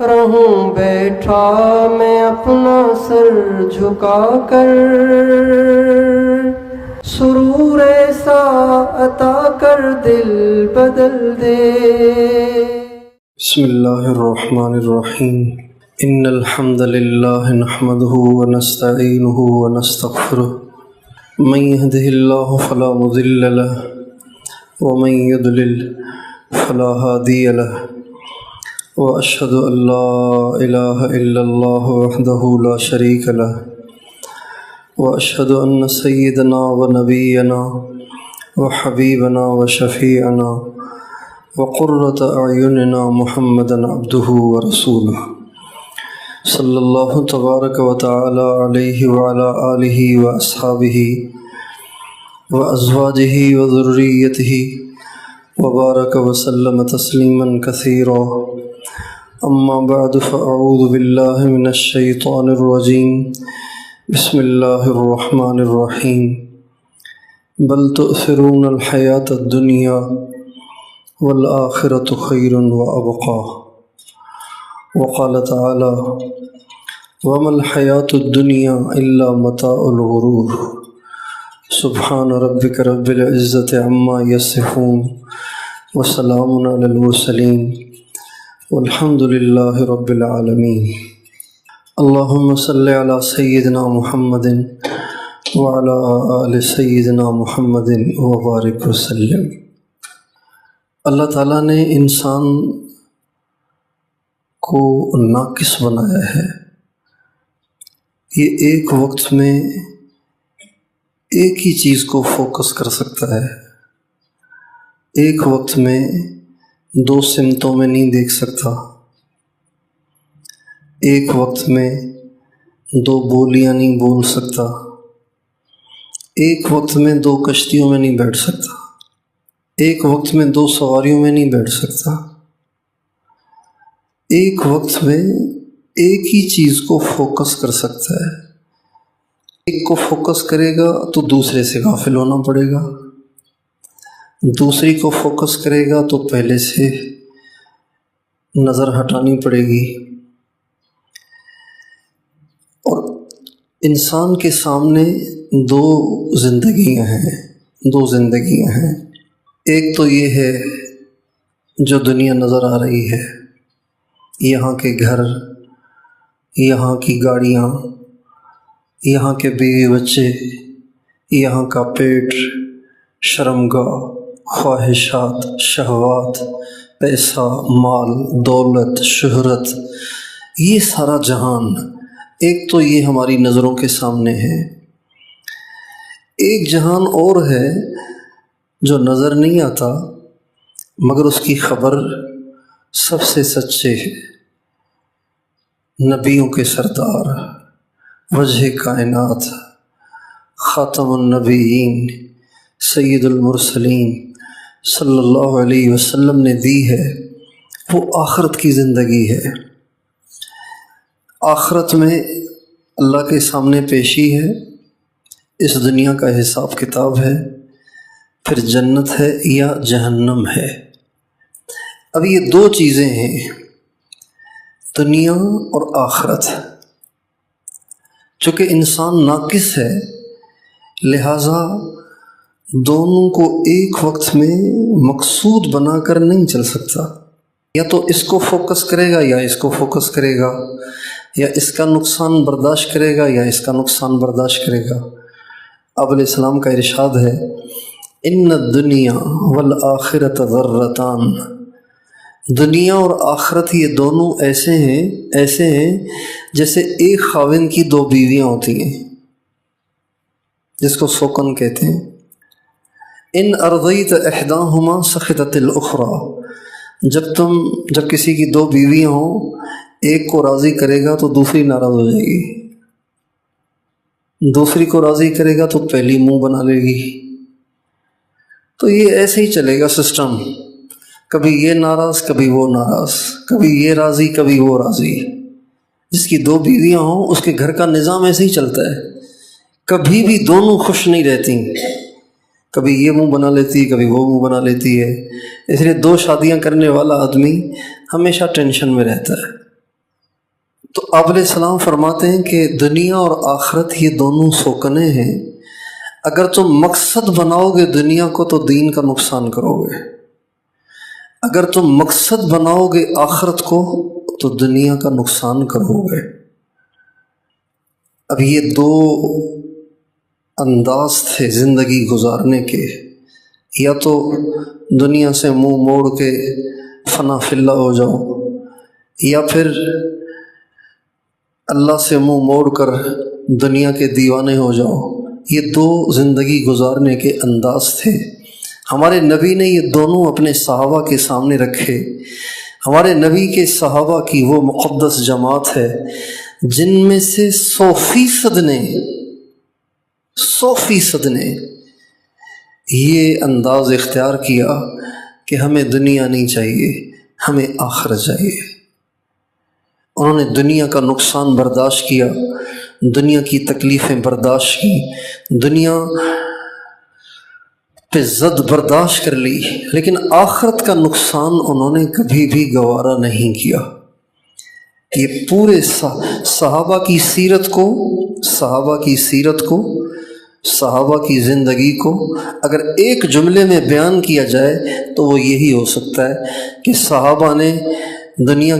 رہوں بیٹھا میں اپنا سر جھکا کر، سرور ایسا عطا کر دل بدل دے۔ بسم اللہ الرحمن الرحیم۔ ان الحمد للہ نحمده ونستعینه ونستغفره، من يهده اللہ فلا مضل له ومن يضلل فلا هادی له، واشهد ان لا الہ الا اللہ وحدہ لا شریک له، واشهد ان سیدنا ونبینا وحبیبنا وشفیعنا وقرۃ اعیننا محمدا عبدہ ورسولہ، صلی اللہ تبارک و تعالی علیہ وعلی آلہ واصحابہ وازواجہ وذریتہ وبارک وسلم تسلیما کثیرا۔ اما بعد فاعوذ باللہ من الشیطان الرجیم، بسم اللہ الرحمن الرحیم۔ بل تؤثرون الحیاۃ الدنیا والآخرۃ خیر وابقی، وقال تعالی وما الحیاۃ الدنیا الا متاع الغرور۔ سبحان ربک رب العزۃ عما یصفون وسلام علی المرسلین والحمد للہ رب العالمین۔ اللہم صل علی سیدنا محمد وعلی آل سیدنا محمد وبارک وسلم۔ اللہ تعالیٰ نے انسان کو ناقص بنایا ہے۔ یہ ایک وقت میں ایک ہی چیز کو فوکس کر سکتا ہے، ایک وقت میں دو سمتوں میں نہیں دیکھ سکتا، ایک وقت میں دو بولیاں نہیں بول سکتا، ایک وقت میں دو کشتیوں میں نہیں بیٹھ سکتا، ایک وقت میں دو سواریوں میں نہیں بیٹھ سکتا۔ ایک وقت میں ایک ہی چیز کو فوکس کر سکتا ہے۔ ایک کو فوکس کرے گا تو دوسرے سے غافل ہونا پڑے گا، دوسری کو فوکس کرے گا تو پہلے سے نظر ہٹانی پڑے گی۔ اور انسان کے سامنے دو زندگیاں ہیں، ایک تو یہ ہے جو دنیا نظر آ رہی ہے، یہاں کے گھر، یہاں کی گاڑیاں، یہاں کے بیوی بچے، یہاں کا پیٹ، شرمگاہ، خواہشات، شہوات، پیسہ، مال، دولت، شہرت، یہ سارا جہان، ایک تو یہ ہماری نظروں کے سامنے ہے۔ ایک جہان اور ہے جو نظر نہیں آتا مگر اس کی خبر سب سے سچے ہے، نبیوں کے سردار، وجہ کائنات، خاتم النبیین، سید المرسلین صلی اللہ علیہ وسلم نے دی ہے، وہ آخرت کی زندگی ہے۔ آخرت میں اللہ کے سامنے پیشی ہے، اس دنیا کا حساب کتاب ہے، پھر جنت ہے یا جہنم ہے۔ اب یہ دو چیزیں ہیں، دنیا اور آخرت۔ چونکہ انسان ناقص ہے لہٰذا دونوں کو ایک وقت میں مقصود بنا کر نہیں چل سکتا، یا تو اس کو فوکس کرے گا یا اس کو فوکس کرے گا، یا اس کا نقصان برداشت کرے گا یا اس کا نقصان برداشت کرے گا۔ آپ علیہ السلام کا ارشاد ہے ان الدنیا والآخرۃ ضرتان، دنیا اور آخرت یہ دونوں ایسے ہیں جیسے ایک خاوند کی دو بیویاں ہوتی ہیں، جس کو سوکن کہتے ہیں۔ ان ارضیت احداہما سخطت الاخری، جب کسی کی دو بیویاں ہوں، ایک کو راضی کرے گا تو دوسری ناراض ہو جائے گی، دوسری کو راضی کرے گا تو پہلی منہ بنا لے گی۔ تو یہ ایسے ہی چلے گا سسٹم، کبھی یہ ناراض کبھی وہ ناراض، کبھی یہ راضی کبھی وہ راضی۔ جس کی دو بیویاں ہوں اس کے گھر کا نظام ایسے ہی چلتا ہے، کبھی بھی دونوں خوش نہیں رہتی، کبھی یہ منہ بنا لیتی کبھی وہ منہ بنا لیتی ہے۔ اس لیے دو شادیاں کرنے والا آدمی ہمیشہ ٹینشن میں رہتا ہے، تو آپ علیہ السلام فرماتے ہیں کہ دنیا اور آخرت یہ دونوں سوکنے ہیں، اگر تم مقصد بناؤ گے دنیا کو تو دین کا نقصان کرو گے، اگر تم مقصد بناؤ گے آخرت کو تو دنیا کا نقصان کرو گے۔ اب یہ دو انداز تھے زندگی گزارنے کے، یا تو دنیا سے منہ موڑ کے فنا فی اللہ ہو جاؤ، یا پھر اللہ سے منہ موڑ کر دنیا کے دیوانے ہو جاؤ۔ یہ دو زندگی گزارنے کے انداز تھے۔ ہمارے نبی نے یہ دونوں اپنے صحابہ کے سامنے رکھے۔ ہمارے نبی کے صحابہ کی وہ مقدس جماعت ہے جن میں سے 100% نے یہ انداز اختیار کیا کہ ہمیں دنیا نہیں چاہیے، ہمیں آخرت چاہیے۔ انہوں نے دنیا کا نقصان برداشت کیا، دنیا کی تکلیفیں برداشت کی، دنیا پہ زد برداشت کر لی، لیکن آخرت کا نقصان انہوں نے کبھی بھی گوارا نہیں کیا۔ یہ پورے صحابہ کی سیرت کو صحابہ کی زندگی کو اگر ایک جملے میں بیان کیا جائے تو وہ یہی ہو سکتا ہے کہ صحابہ نے دنیا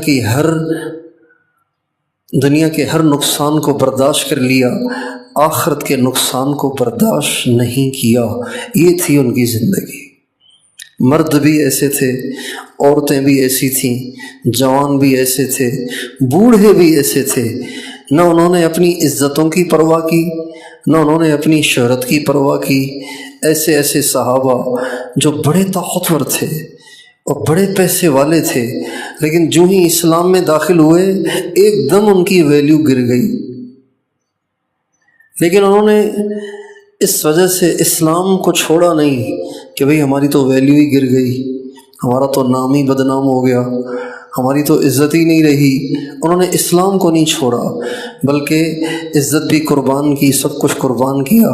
کے ہر نقصان کو برداشت کر لیا، آخرت کے نقصان کو برداشت نہیں کیا۔ یہ تھی ان کی زندگی۔ مرد بھی ایسے تھے، عورتیں بھی ایسی تھیں، جوان بھی ایسے تھے، بوڑھے بھی ایسے تھے۔ نہ انہوں نے اپنی عزتوں کی پرواہ کی، نہ انہوں نے اپنی شہرت کی پرواہ کی۔ ایسے صحابہ جو بڑے طاقتور تھے اور بڑے پیسے والے تھے، لیکن جو ہی اسلام میں داخل ہوئے ایک دم ان کی ویلیو گر گئی، لیکن انہوں نے اس وجہ سے اسلام کو چھوڑا نہیں کہ بھئی ہماری تو ویلیو ہی گر گئی، ہمارا تو نام ہی بدنام ہو گیا، ہماری تو عزت ہی نہیں رہی۔ انہوں نے اسلام کو نہیں چھوڑا، بلکہ عزت بھی قربان کی، سب کچھ قربان کیا،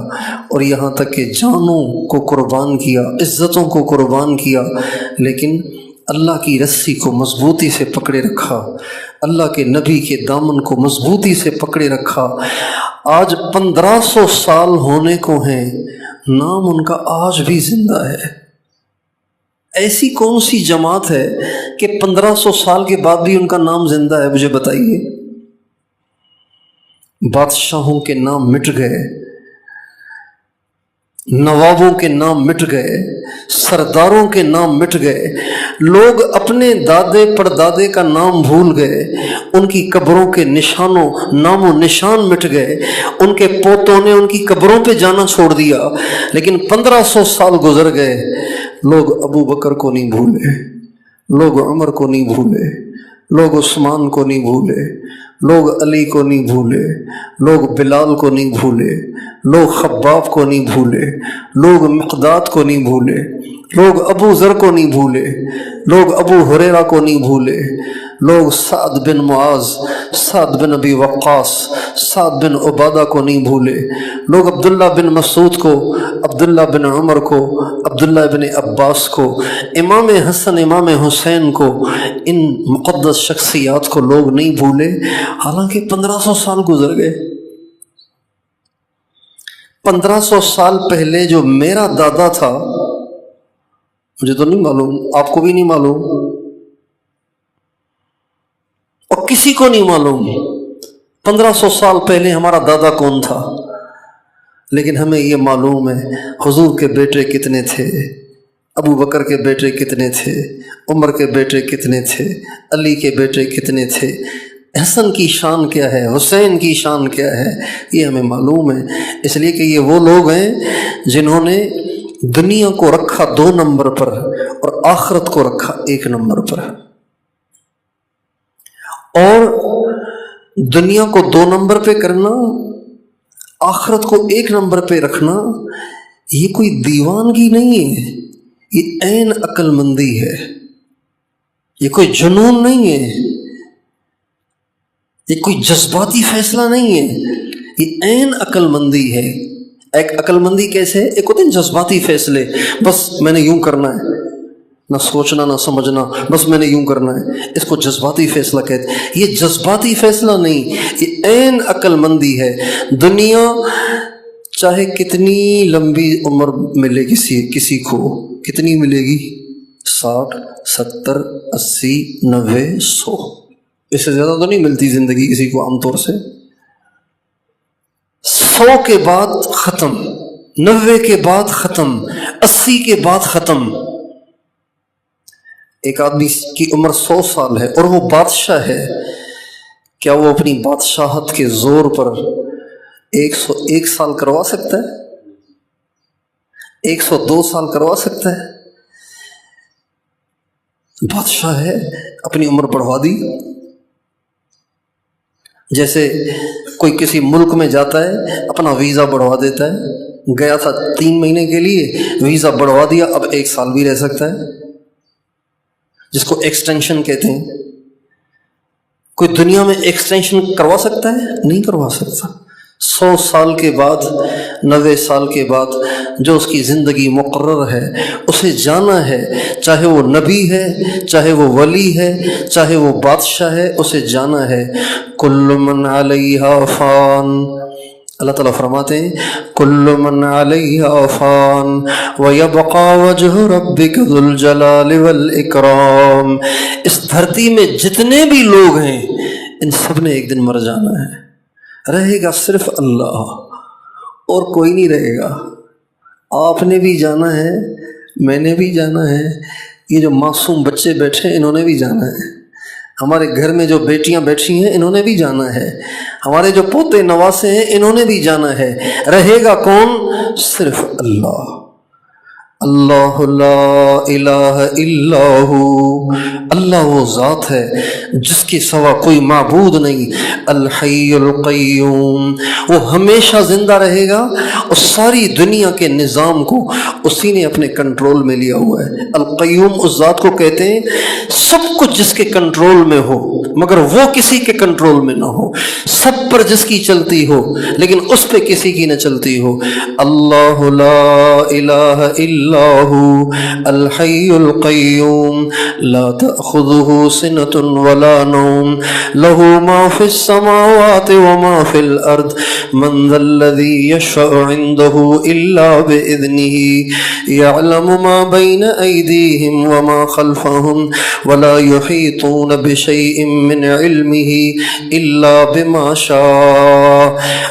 اور یہاں تک کہ جانوں کو قربان کیا، عزتوں کو قربان کیا، لیکن اللہ کی رسی کو مضبوطی سے پکڑے رکھا، اللہ کے نبی کے دامن کو مضبوطی سے پکڑے رکھا۔ آج 1500 سال ہونے کو ہیں، نام ان کا آج بھی زندہ ہے۔ ایسی کون سی جماعت ہے کہ 1500 سال کے بعد بھی ان کا نام زندہ ہے؟ مجھے بتائیے۔ بادشاہوں کے نام مٹ گئے، نوابوں کے نام مٹ گئے، سرداروں کے نام مٹ گئے، لوگ اپنے دادے پردادے کا نام بھول گئے، ان کی قبروں کے نام و نشان مٹ گئے، ان کے پوتوں نے ان کی قبروں پہ جانا چھوڑ دیا، لیکن 1500 سال گزر گئے، لوگ ابو بکر کو نہیں بھولے، لوگ عمر کو نہیں بھولے، لوگ عثمان کو نہیں بھولے، لوگ علی کو نہیں بھولے، لوگ بلال کو نہیں بھولے، لوگ خباب کو نہیں بھولے، لوگ مقداد کو نہیں بھولے، لوگ ابو ذر کو نہیں بھولے، لوگ ابو ہریرہ کو نہیں بھولے، لوگ سعد بن معاذ، سعد بن ابی وقاص، سعد بن عبادہ کو نہیں بھولے، لوگ عبداللہ بن مسعود کو، عبداللہ بن عمر کو، عبداللہ بن عباس کو، امام حسن امام حسین کو، ان مقدس شخصیات کو لوگ نہیں بھولے، حالانکہ 1500 سال گزر گئے۔ 1500 سال پہلے جو میرا دادا تھا، مجھے تو نہیں معلوم، آپ کو بھی نہیں معلوم، اور کسی کو نہیں معلوم 1500 سال پہلے ہمارا دادا کون تھا، لیکن ہمیں یہ معلوم ہے حضور کے بیٹے کتنے تھے، ابو بکر کے بیٹے کتنے تھے، عمر کے بیٹے کتنے تھے، علی کے بیٹے کتنے تھے، حسن کی شان کیا ہے، حسین کی شان کیا ہے، یہ ہمیں معلوم ہے، اس لیے کہ یہ وہ لوگ ہیں جنہوں نے دنیا کو رکھا 2 نمبر پر اور آخرت کو رکھا 1 نمبر پر۔ اور دنیا کو 2 نمبر پہ کرنا، آخرت کو 1 نمبر پہ رکھنا، یہ کوئی دیوانگی نہیں ہے، یہ عین عقل مندی ہے، یہ کوئی جنون نہیں ہے، یہ کوئی جذباتی فیصلہ نہیں ہے، یہ عین عقل مندی ہے۔ ایک عقل مندی کیسے ہے؟ ایک ہوتے ہیں جذباتی فیصلے، بس میں نے یوں کرنا ہے، نہ سوچنا نہ سمجھنا، بس میں نے یوں کرنا ہے، اس کو جذباتی فیصلہ کہتے ہیں۔ یہ جذباتی فیصلہ نہیں، یہ عین عقل مندی ہے۔ دنیا چاہے کتنی لمبی عمر ملے کسی کو، کتنی ملے گی؟ 60 70 80 90 100، اس سے زیادہ تو نہیں ملتی زندگی کسی کو عام طور سے۔ 100 کے بعد ختم، 90 کے بعد ختم، 80 کے بعد ختم۔ ایک آدمی کی عمر 100 سال ہے اور وہ بادشاہ ہے، کیا وہ اپنی بادشاہت کے زور پر 101 سال کروا سکتا ہے؟ 102 سال کروا سکتا ہے؟ بادشاہ ہے، اپنی عمر بڑھوا دی۔ جیسے کوئی کسی ملک میں جاتا ہے، اپنا ویزا بڑھوا دیتا ہے، گیا تھا 3 مہینے کے لیے، ویزا بڑھوا دیا، اب 1 سال بھی رہ سکتا ہے، جس کو ایکسٹینشن کہتے ہیں۔ کوئی دنیا میں ایکسٹینشن کروا سکتا ہے؟ نہیں کروا سکتا۔ 100 سال کے بعد، 90 سال کے بعد جو اس کی زندگی مقرر ہے، اسے جانا ہے، چاہے وہ نبی ہے، چاہے وہ ولی ہے، چاہے وہ بادشاہ ہے، اسے جانا ہے۔ کل من علیہا فان، اللہ تعالیٰ فرماتے ہیں کل من علیہا فان ویبقى وجہ ربک ذو الجلال والاکرام۔ اس دھرتی میں جتنے بھی لوگ ہیں، ان سب نے ایک دن مر جانا ہے، رہے گا صرف اللہ، اور کوئی نہیں رہے گا۔ آپ نے بھی جانا ہے، میں نے بھی جانا ہے، یہ جو معصوم بچے بیٹھے انہوں نے بھی جانا ہے، ہمارے گھر میں جو بیٹیاں بیٹھی ہیں انہوں نے بھی جانا ہے، ہمارے جو پوتے نواسے ہیں انہوں نے بھی جانا ہے۔ رہے گا کون؟ صرف اللہ۔ اللہ لا الہ الا ہو، اللہ وہ ذات ہے جس کے سوا کوئی معبود نہیں۔ الحی القیوم، وہ ہمیشہ زندہ رہے گا اور ساری دنیا کے نظام کو اسی نے اپنے کنٹرول میں لیا ہوا ہے۔ القیوم اس ذات کو کہتے ہیں سب کچھ جس کے کنٹرول میں ہو مگر وہ کسی کے کنٹرول میں نہ ہو، سب پر جس کی چلتی ہو لیکن اس پہ کسی کی نہ چلتی ہو۔ اللہ لا الہ الا الحی القیوم لا تأخذه سنة ولا نوم له ما في السماوات وما في الأرض من ذا الذي يشفع عنده إلا بإذنه يعلم ما بين أيديهم وما خلفهم ولا يحيطون بشيء من علمه إلا بما شاء۔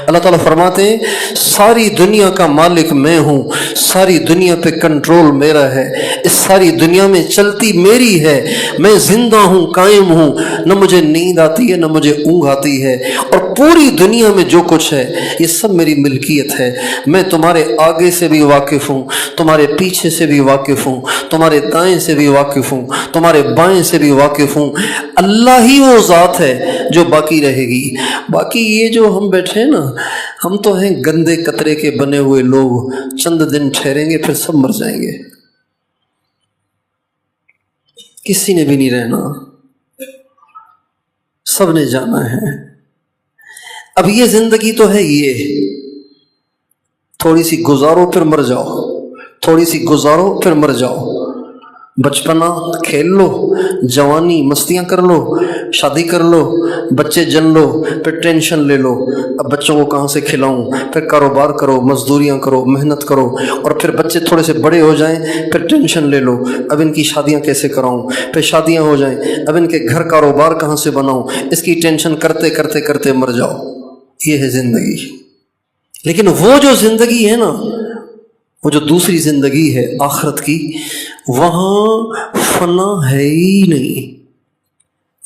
اللہ تعالیٰ فرماتے ہیں ساری دنیا کا مالک میں ہوں، ساری دنیا پہ کنٹرول میرا ہے، اس ساری دنیا میں چلتی میری ہے، میں زندہ ہوں، قائم ہوں، نہ مجھے نیند آتی ہے نہ مجھے اونگ آتی ہے، اور پوری دنیا میں جو کچھ ہے یہ سب میری ملکیت ہے۔ میں تمہارے آگے سے بھی واقف ہوں، تمہارے پیچھے سے بھی واقف ہوں، تمہارے دائیں سے بھی واقف ہوں، تمہارے بائیں سے بھی واقف ہوں۔ اللہ ہی وہ ذات ہے جو باقی رہے گی۔ باقی یہ جو ہم بیٹھے ہیں نا، ہم تو ہیں گندے قطرے کے بنے ہوئے لوگ، چند دن ٹھہریں گے پھر سب مر جائیں گے، کسی نے بھی نہیں رہنا، سب نے جانا ہے۔ اب یہ زندگی تو ہے، یہ تھوڑی سی گزارو پھر مر جاؤ، تھوڑی سی گزارو پھر مر جاؤ۔ بچپنا کھیل لو، جوانی مستیاں کر لو، شادی کر لو، بچے جن لو، پھر ٹینشن لے لو، اب بچوں کو کہاں سے کھلاؤں، پھر کاروبار کرو، مزدوریاں کرو، محنت کرو، اور پھر بچے تھوڑے سے بڑے ہو جائیں پھر ٹینشن لے لو، اب ان کی شادیاں کیسے کراؤں، پھر شادیاں ہو جائیں اب ان کے گھر کاروبار کہاں سے بناؤں، اس کی ٹینشن کرتے کرتے کرتے مر جاؤ۔ یہ ہے زندگی۔ لیکن وہ جو زندگی ہے نا، وہ جو دوسری زندگی ہے آخرت کی، وہاں فنا ہے ہی نہیں۔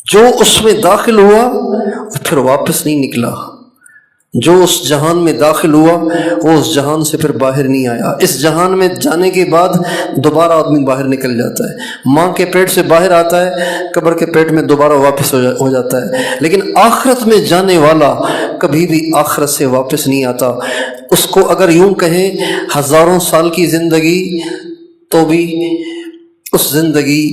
جو اس میں داخل ہوا وہ پھر واپس نہیں نکلا، جو اس جہان میں داخل ہوا وہ اس جہان سے پھر باہر نہیں آیا۔ اس جہان میں جانے کے بعد دوبارہ آدمی باہر نکل جاتا ہے، ماں کے پیٹ سے باہر آتا ہے، قبر کے پیٹ میں دوبارہ واپس ہو جاتا ہے، لیکن آخرت میں جانے والا کبھی بھی آخرت سے واپس نہیں آتا۔ اس کو اگر یوں کہیں ہزاروں سال کی زندگی تو بھی اس زندگی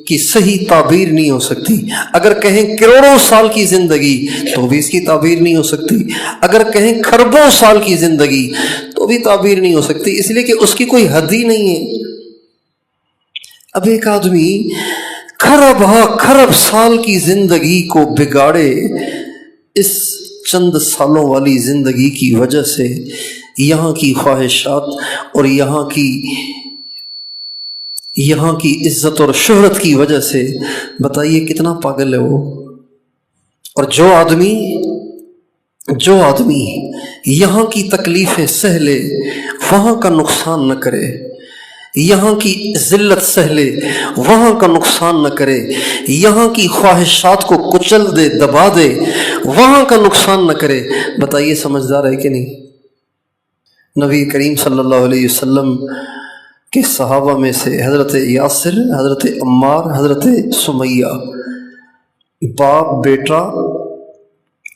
کی صحیح تعبیر نہیں ہو سکتی، اگر کہیں کروڑوں سال کی زندگی تو بھی اس کی تعبیر نہیں ہو سکتی، اگر کہیں کھربوں سال کی زندگی تو بھی تعبیر نہیں ہو سکتی، اس لیے کہ اس کی کوئی حد ہی نہیں ہے۔ اب ایک آدمی خرب خرب سال کی زندگی کو بگاڑے اس چند سالوں والی زندگی کی وجہ سے، یہاں کی خواہشات اور یہاں کی عزت اور شہرت کی وجہ سے، بتائیے کتنا پاگل ہے وہ۔ اور جو آدمی یہاں کی تکلیفیں سہ لے، وہاں کا نقصان نہ کرے، یہاں کی ذلت سہ لے، وہاں کا نقصان نہ کرے، یہاں کی خواہشات کو کچل دے، دبا دے، وہاں کا نقصان نہ کرے، بتائیے سمجھدار ہے کہ نہیں؟ نبی کریم صلی اللہ علیہ وسلم کے صحابہ میں سے حضرت یاسر، حضرت عمار، حضرت سمیہ، باپ بیٹا،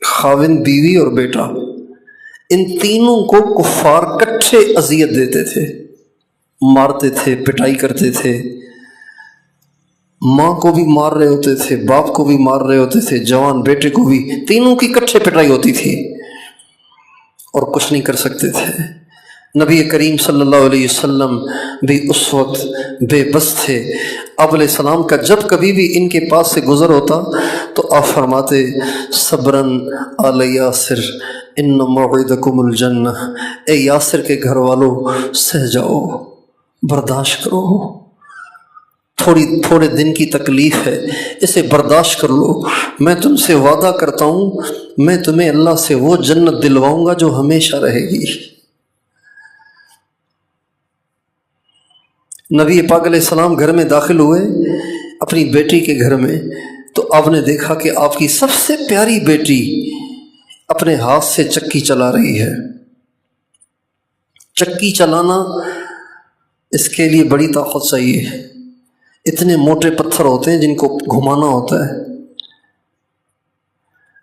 خاوند بیوی اور بیٹا، ان تینوں کو کفار کٹھے اذیت دیتے تھے، مارتے تھے، پٹائی کرتے تھے، ماں کو بھی مار رہے ہوتے تھے، باپ کو بھی مار رہے ہوتے تھے، جوان بیٹے کو بھی، تینوں کی کٹھے پٹائی ہوتی تھی اور کچھ نہیں کر سکتے تھے۔ نبی کریم صلی اللہ علیہ وسلم بھی اس وقت بے بس تھے۔ آپ علیہ السلام کا جب کبھی بھی ان کے پاس سے گزر ہوتا تو آپ فرماتے صبراً آل یاسر ان موعدکم الجنہ، اے یاسر کے گھر والوں سہ جاؤ، برداشت کرو، تھوڑے دن کی تکلیف ہے، اسے برداشت کر لو، میں تم سے وعدہ کرتا ہوں میں تمہیں اللہ سے وہ جنت دلواؤں گا جو ہمیشہ رہے گی۔ نبی پاک علیہ السلام گھر میں داخل ہوئے اپنی بیٹی کے گھر میں، تو آپ نے دیکھا کہ آپ کی سب سے پیاری بیٹی اپنے ہاتھ سے چکی چلا رہی ہے۔ چکی چلانا اس کے لیے بڑی طاقت چاہیے، اتنے موٹے پتھر ہوتے ہیں جن کو گھمانا ہوتا ہے۔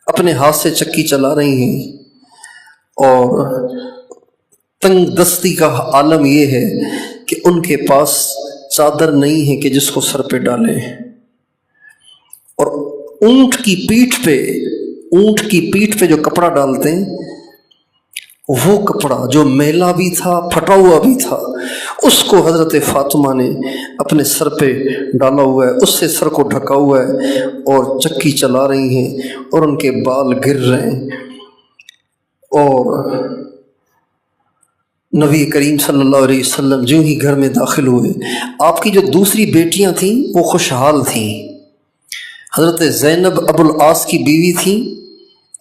اپنے ہاتھ سے چکی چلا رہی ہیں، اور تنگ دستی کا عالم یہ ہے کہ ان کے پاس چادر نہیں ہے کہ جس کو سر پہ ڈالیں، اور اونٹ کی پیٹھ پہ جو کپڑا ڈالتے ہیں، وہ کپڑا جو میلا بھی تھا، پھٹا ہوا بھی تھا، اس کو حضرت فاطمہ نے اپنے سر پہ ڈالا ہوا ہے، اس سے سر کو ڈھکا ہوا ہے، اور چکی چلا رہی ہیں، اور ان کے بال گر رہے ہیں۔ اور نبی کریم صلی اللہ علیہ وسلم جو ہی گھر میں داخل ہوئے، آپ کی جو دوسری بیٹیاں تھیں وہ خوشحال تھیں۔ حضرت زینب ابو العاص کی بیوی تھیں،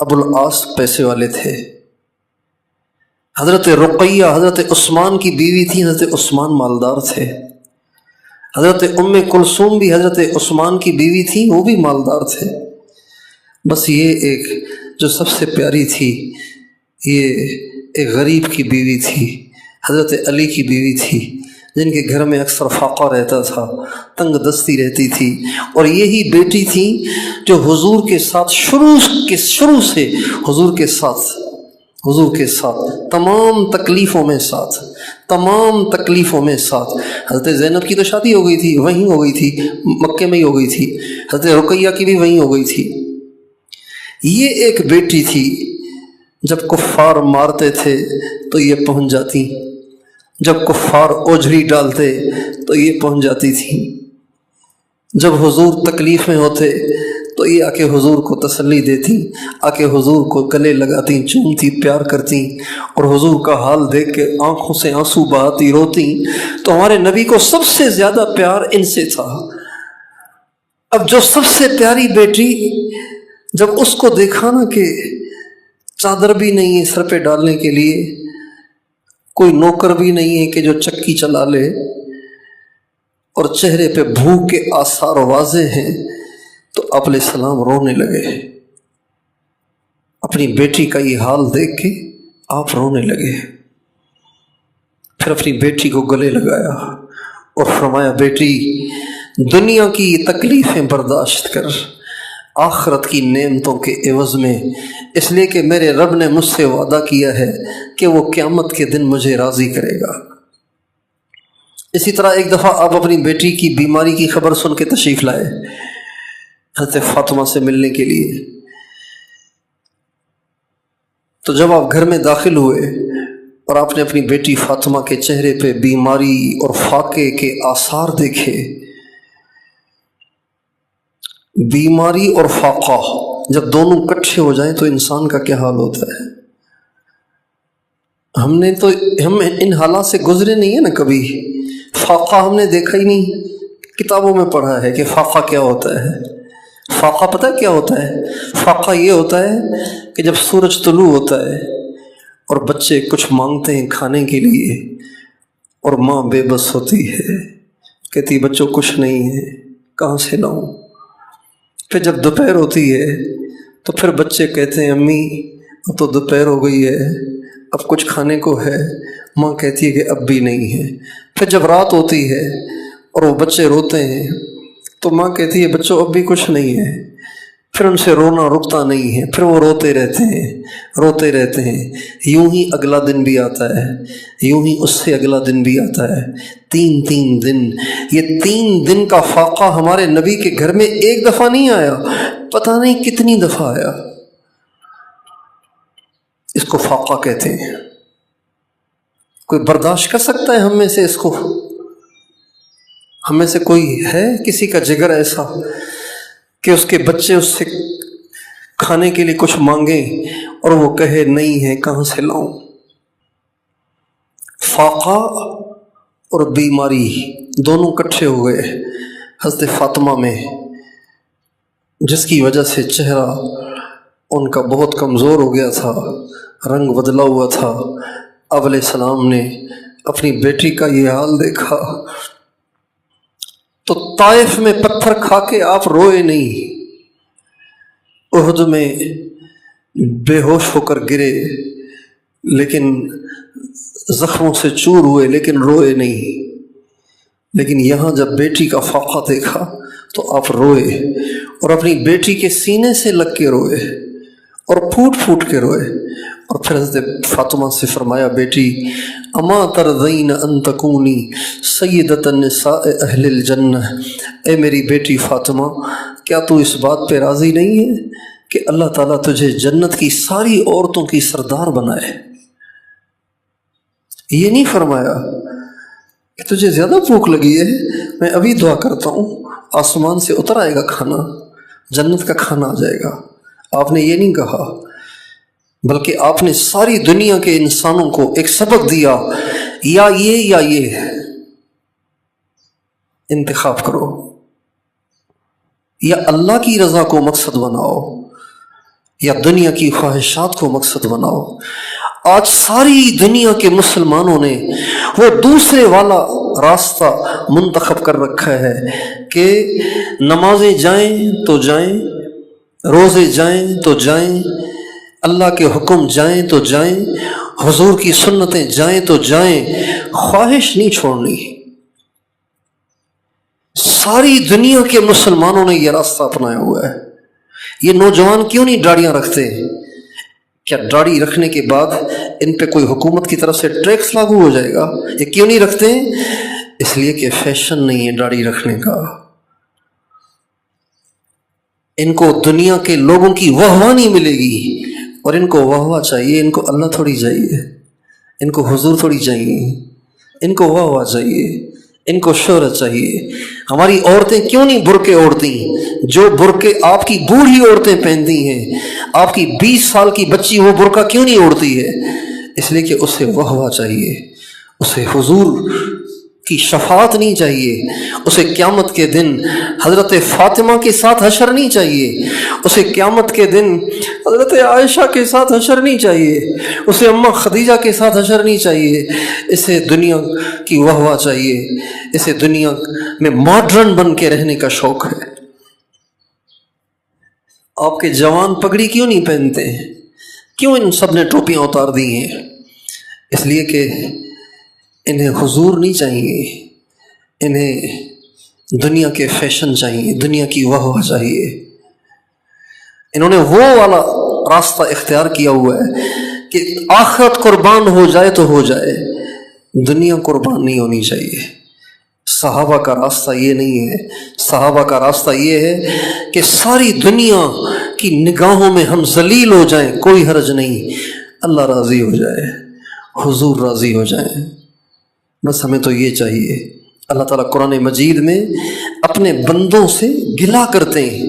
ابو العاص پیسے والے تھے۔ حضرت رقیہ حضرت عثمان کی بیوی تھی، حضرت عثمان مالدار تھے۔ حضرت ام کلثوم بھی حضرت عثمان کی بیوی تھی، وہ بھی مالدار تھے۔ بس یہ ایک جو سب سے پیاری تھی، یہ ایک غریب کی بیوی تھی، حضرت علی کی بیوی تھی، جن کے گھر میں اکثر فاقہ رہتا تھا، تنگ دستی رہتی تھی، اور یہی بیٹی تھی جو حضور کے ساتھ شروع سے حضور کے ساتھ تمام تکلیفوں میں ساتھ حضرت زینب کی تو شادی ہو گئی تھی، وہیں ہو گئی تھی، مکے میں ہی ہو گئی تھی، حضرت رقیہ کی بھی وہیں ہو گئی تھی۔ یہ ایک بیٹی تھی، جب کفار مارتے تھے تو یہ پہنچ جاتی، جب کفار اوجھری ڈالتے تو یہ پہنچ جاتی تھی، جب حضور تکلیف میں ہوتے تو یہ آ کے حضور کو تسلی دیتی، آ کے حضور کو گلے لگاتی، چومتی، پیار کرتی، اور حضور کا حال دیکھ کے آنکھوں سے آنسو بہاتی، روتی۔ تو ہمارے نبی کو سب سے زیادہ پیار ان سے تھا۔ اب جو سب سے پیاری بیٹی، جب اس کو دیکھا نا کہ چادر بھی نہیں ہے سر پہ ڈالنے کے لیے، کوئی نوکر بھی نہیں ہے کہ جو چکی چلا لے، اور چہرے پہ بھوک کے آثار واضح ہیں، تو آپ علیہ السلام رونے لگے۔ اپنی بیٹی کا یہ حال دیکھ کے آپ رونے لگے، پھر اپنی بیٹی کو گلے لگایا اور فرمایا، بیٹی دنیا کی یہ تکلیفیں برداشت کر آخرت کی نعمتوں کے عوض میں، اس لیے کہ میرے رب نے مجھ سے وعدہ کیا ہے کہ وہ قیامت کے دن مجھے راضی کرے گا۔ اسی طرح ایک دفعہ آپ اپنی بیٹی کی بیماری کی خبر سن کے تشریف لائے حضرت فاطمہ سے ملنے کے لیے۔ تو جب آپ گھر میں داخل ہوئے اور آپ نے اپنی بیٹی فاطمہ کے چہرے پہ بیماری اور فاقے کے آثار دیکھے، بیماری اور فاقہ جب دونوں اکٹھے ہو جائیں تو انسان کا کیا حال ہوتا ہے؟ ہم ان حالات سے گزرے نہیں ہیں نا کبھی. فاقہ ہم نے دیکھا ہی نہیں، کتابوں میں پڑھا ہے کہ فاقہ کیا ہوتا ہے. فاقہ پتہ کیا ہوتا ہے؟ فاقہ یہ ہوتا ہے کہ جب سورج طلوع ہوتا ہے اور بچے کچھ مانگتے ہیں کھانے کے لیے اور ماں بے بس ہوتی ہے، کہتی بچوں کچھ نہیں ہے، کہاں سے لاؤں؟ پھر جب دوپہر ہوتی ہے تو پھر بچے کہتے ہیں امی اب تو دوپہر ہو گئی ہے، اب کچھ کھانے کو ہے؟ ماں کہتی ہے کہ اب بھی نہیں ہے. پھر جب رات ہوتی ہے اور وہ بچے روتے ہیں تو ماں کہتی ہے بچوں اب بھی کچھ نہیں ہے. پھر ان سے رونا رکتا نہیں ہے، پھر وہ روتے رہتے ہیں. یوں ہی اگلا دن بھی آتا ہے، یوں ہی اس سے اگلا دن بھی آتا ہے. تین دن. یہ 3 دن کا فاقہ ہمارے نبی کے گھر میں ایک دفعہ نہیں آیا، پتہ نہیں کتنی دفعہ آیا. اس کو فاقہ کہتے ہیں. کوئی برداشت کر سکتا ہے ہم میں سے اس کو؟ ہم میں سے کوئی ہے کسی کا جگر ایسا کہ اس کے بچے اس سے کھانے کے لیے کچھ مانگیں اور وہ کہے نہیں ہے، کہاں سے لاؤں؟ فاقہ اور بیماری دونوں اکٹھے ہو گئے حضرت فاطمہ میں، جس کی وجہ سے چہرہ ان کا بہت کمزور ہو گیا تھا، رنگ بدلا ہوا تھا. آپ علیہ السلام نے اپنی بیٹی کا یہ حال دیکھا تو طائف میں پتھر کھا کے آپ روئے نہیں، احد میں بے ہوش ہو کر گرے لیکن زخموں سے چور ہوئے لیکن روئے نہیں. لیکن یہاں جب بیٹی کا فاقہ دیکھا تو آپ روئے اور اپنی بیٹی کے سینے سے لگ کے روئے اور پھوٹ کے روئے. اور پھر حضرت فاطمہ سے فرمایا بیٹی اما ترضین ان تکونی سیدۃ النساء اہل الجنہ، اے میری بیٹی فاطمہ کیا تو اس بات پہ راضی نہیں ہے کہ اللہ تعالیٰ تجھے جنت کی ساری عورتوں کی سردار بنائے؟ یہ نہیں فرمایا کہ تجھے زیادہ بھوک لگی ہے، میں ابھی دعا کرتا ہوں آسمان سے اتر آئے گا کھانا، جنت کا کھانا آ جائے گا. آپ نے یہ نہیں کہا، بلکہ آپ نے ساری دنیا کے انسانوں کو ایک سبق دیا، یا یہ انتخاب کرو، یا اللہ کی رضا کو مقصد بناؤ یا دنیا کی خواہشات کو مقصد بناؤ. آج ساری دنیا کے مسلمانوں نے وہ دوسرے والا راستہ منتخب کر رکھا ہے کہ نمازیں جائیں تو جائیں، روزے جائیں تو جائیں، اللہ کے حکم جائیں تو جائیں، حضور کی سنتیں جائیں تو جائیں، خواہش نہیں چھوڑنی. ساری دنیا کے مسلمانوں نے یہ راستہ اپنایا ہوا ہے. یہ نوجوان کیوں نہیں داڑیاں رکھتے؟ کیا داڑھی رکھنے کے بعد ان پہ کوئی حکومت کی طرف سے ٹیکس لاگو ہو جائے گا؟ یہ کیوں نہیں رکھتے؟ اس لیے کہ فیشن نہیں ہے داڑھی رکھنے کا. ان کو دنیا کے لوگوں کی واہ نہیں ملے گی، اور ان کو واہ چاہیے، ان کو اللہ تھوڑی چاہیے، ان کو حضور تھوڑی چاہیے، ان کو واہ چاہیے، ان کو شہرت چاہیے. ہماری عورتیں کیوں نہیں برقعے اوڑھتی؟ جو برقعے آپ کی بوڑھی عورتیں پہنتی ہیں، آپ کی 20 سال کی بچی وہ برقع کیوں نہیں اوڑھتی ہے؟ اس لیے کہ اسے واہ چاہیے، اسے حضور کی شفاعت نہیں چاہیے، اسے قیامت کے دن حضرت فاطمہ کے ساتھ حشر نہیں چاہیے، اسے قیامت کے دن حضرت عائشہ کے ساتھ حشر نہیں چاہیے، اسے اماں خدیجہ کے ساتھ حشر نہیں چاہیے. اسے دنیا کی واہ چاہیے، اسے دنیا میں ماڈرن بن کے رہنے کا شوق ہے. آپ کے جوان پگڑی کیوں نہیں پہنتے ہیں؟ کیوں ان سب نے ٹوپیاں اتار دی ہیں؟ اس لیے کہ انہیں حضور نہیں چاہیے، انہیں دنیا کے فیشن چاہیے، دنیا کی واہ چاہیے. انہوں نے وہ والا راستہ اختیار کیا ہوا ہے کہ آخرت قربان ہو جائے تو ہو جائے، دنیا قربان نہیں ہونی چاہیے. صحابہ کا راستہ یہ نہیں ہے. صحابہ کا راستہ یہ ہے کہ ساری دنیا کی نگاہوں میں ہم ذلیل ہو جائیں، کوئی حرج نہیں، اللہ راضی ہو جائے، حضور راضی ہو جائیں، بس ہمیں تو یہ چاہیے. اللہ تعالیٰ قرآن مجید میں اپنے بندوں سے گلا کرتے ہیں،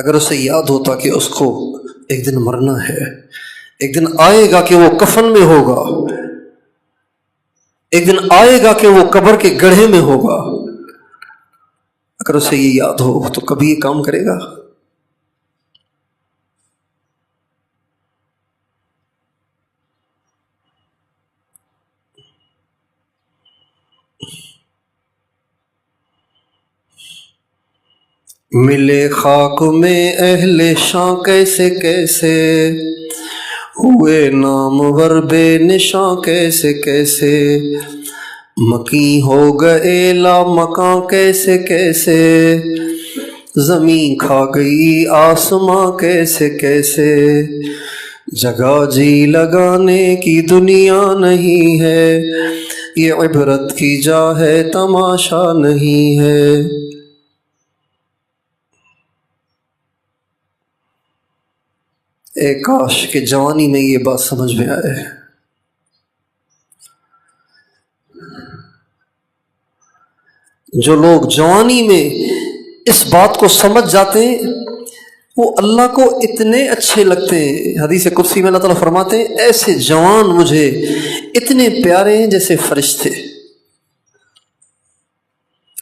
اگر اسے یاد ہوتا کہ اس کو ایک دن مرنا ہے، ایک دن آئے گا کہ وہ کفن میں ہوگا، ایک دن آئے گا کہ وہ قبر کے گڑھے میں ہوگا، اگر اسے یہ یاد ہو تو کبھی یہ کام کرے گا؟ ملے خاک میں اہل شاں کیسے کیسے، ہوئے نامور بے نشاں کیسے کیسے، مکیں ہو گئے لا مکاں کیسے کیسے، زمین کھا گئی آسماں کیسے کیسے، جگہ جی لگانے کی دنیا نہیں ہے، یہ عبرت کی جا ہے تماشا نہیں ہے۔ اے کاش کہ جوانی میں یہ بات سمجھ میں آئے۔ جو لوگ جوانی میں اس بات کو سمجھ جاتے ہیں وہ اللہ کو اتنے اچھے لگتے ہیں۔ حدیث قدسی میں اللہ تعالیٰ فرماتے ہیں ایسے جوان مجھے اتنے پیارے ہیں جیسے فرشتے۔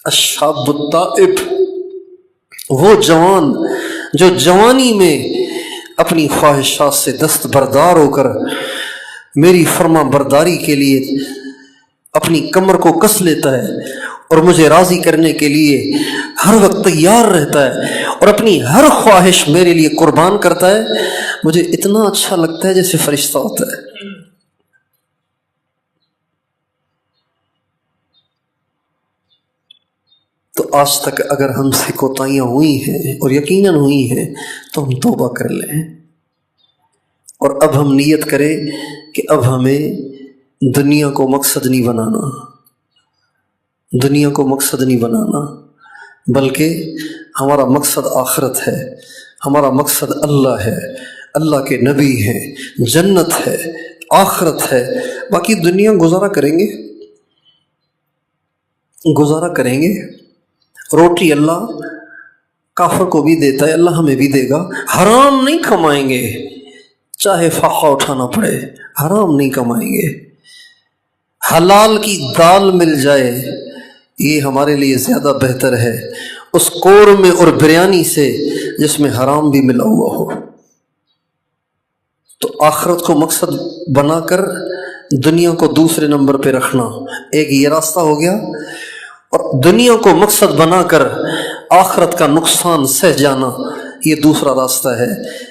الشاب التائب، وہ جوان جو جوانی میں اپنی خواہشات سے دست بردار ہو کر میری فرما برداری کے لیے اپنی کمر کو کس لیتا ہے اور مجھے راضی کرنے کے لیے ہر وقت تیار رہتا ہے اور اپنی ہر خواہش میرے لیے قربان کرتا ہے، مجھے اتنا اچھا لگتا ہے جیسے فرشتہ ہوتا ہے۔ تو آج تک اگر ہم سے کوتاہیاں ہوئی ہیں اور یقیناً ہوئی ہیں تو ہم توبہ کر لیں، اور اب ہم نیت کریں کہ اب ہمیں دنیا کو مقصد نہیں بنانا، دنیا کو مقصد نہیں بنانا، بلکہ ہمارا مقصد آخرت ہے، ہمارا مقصد اللہ ہے، اللہ کے نبی ہیں، جنت ہے، آخرت ہے۔ باقی دنیا گزارا کریں گے، گزارا کریں گے۔ روٹی اللہ کافر کو بھی دیتا ہے، اللہ ہمیں بھی دے گا۔ حرام نہیں کمائیں گے، چاہے فاقہ اٹھانا پڑے، حرام نہیں کمائیں گے۔ حلال کی دال مل جائے یہ ہمارے لیے زیادہ بہتر ہے اس قورمے اور بریانی سے جس میں حرام بھی ملا ہوا ہو۔ تو آخرت کو مقصد بنا کر دنیا کو دوسرے نمبر پہ رکھنا ایک یہ راستہ ہو گیا، اور دنیا کو مقصد بنا کر آخرت کا نقصان سہ جانا یہ دوسرا راستہ ہے۔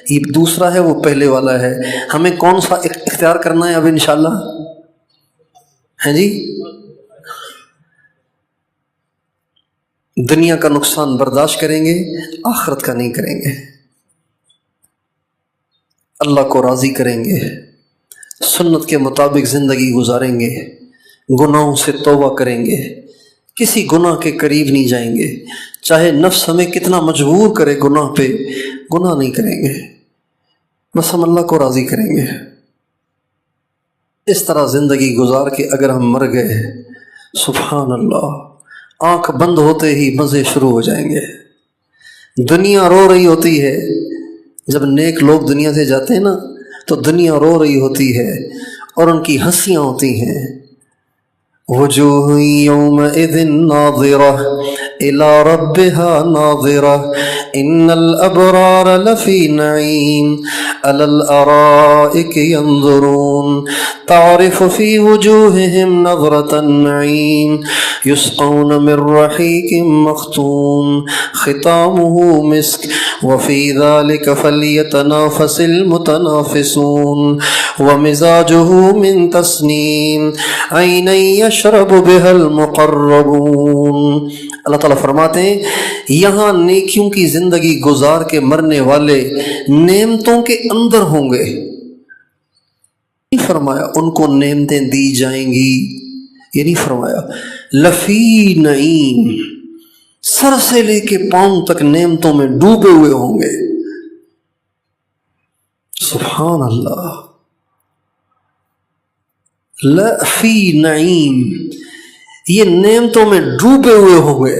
یہ دوسرا ہے، وہ پہلے والا ہے۔ ہمیں کون سا اختیار کرنا ہے اب انشاءاللہ؟ ہیں جی؟ دنیا کا نقصان برداشت کریں گے، آخرت کا نہیں کریں گے۔ اللہ کو راضی کریں گے، سنت کے مطابق زندگی گزاریں گے، گناہوں سے توبہ کریں گے، کسی گناہ کے قریب نہیں جائیں گے، چاہے نفس ہمیں کتنا مجبور کرے گناہ پہ، گناہ نہیں کریں گے، بس ہم اللہ کو راضی کریں گے۔ اس طرح زندگی گزار کے اگر ہم مر گئے، سبحان اللہ، آنکھ بند ہوتے ہی مزے شروع ہو جائیں گے۔ دنیا رو رہی ہوتی ہے، جب نیک لوگ دنیا سے جاتے ہیں نا تو دنیا رو رہی ہوتی ہے اور ان کی ہنسیاں ہوتی ہیں۔ وجوہ یومئذ ناظرہ الی ربہا ناظرہ ان الابرار لفی نعیم علی الارائک ینظرون تعرف فی وجوہہم نظرۃ النعیم یسقون من رحیق مختوم ختامہ مسک وفی ذلک فلیتنافس المتنافسون ومزاجہ من تسنیم عینا یشرب بها المقربون۔ اللہ تعالیٰ فرماتے ہیں یہاں نیکیوں کی زندگی گزار کے مرنے والے نعمتوں کے اندر ہوں گے۔ نہیں فرمایا ان کو نعمتیں دی جائیں گی، یہ نہیں فرمایا، لفی نعیم، سر سے لے کے پاؤں تک نعمتوں میں ڈوبے ہوئے ہوں گے۔ سبحان اللہ، لفی نعیم، یہ نعمتوں میں ڈوبے ہوئے ہوں گے۔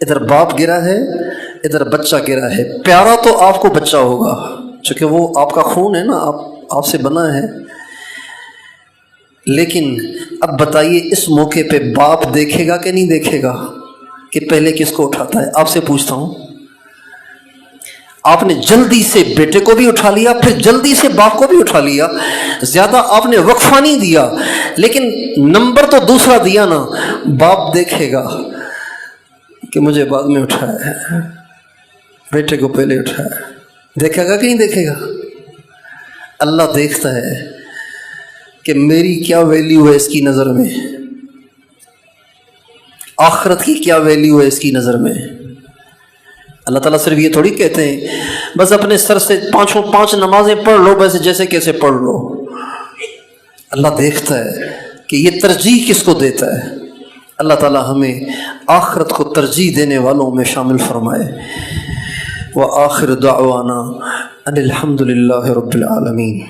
ادھر باپ گرا ہے، ادھر بچہ گرا ہے. پیارا تو آپ کو بچہ ہوگا چونکہ وہ آپ کا خون ہے نا، آپ سے بنا ہے. لیکن اب بتائیے اس موقع پہ باپ دیکھے گا کہ نہیں دیکھے گا کہ پہلے کس کو اٹھاتا ہے؟ آپ سے پوچھتا ہوں. آپ نے جلدی سے بیٹے کو بھی اٹھا لیا، پھر جلدی سے باپ کو بھی اٹھا لیا. زیادہ آپ نے وقفہ نہیں دیا، لیکن نمبر تو دوسرا دیا نا. باپ دیکھے گا کہ مجھے بعد میں اٹھایا ہے، بیٹے کو پہلے اٹھایا. دیکھے گا کہ نہیں دیکھے گا؟ اللہ دیکھتا ہے کہ میری کیا ویلیو ہے اس کی نظر میں، آخرت کی کیا ویلیو ہے اس کی نظر میں. اللہ تعالیٰ صرف یہ تھوڑی کہتے ہیں بس اپنے سر سے پانچ نمازیں پڑھ لو، ویسے جیسے کیسے پڑھ لو. اللہ دیکھتا ہے کہ یہ ترجیح کس کو دیتا ہے. اللہ تعالیٰ ہمیں آخرت کو ترجیح دینے والوں میں شامل فرمائے. وآخر دعوانا ان الحمد للہ رب العالمین.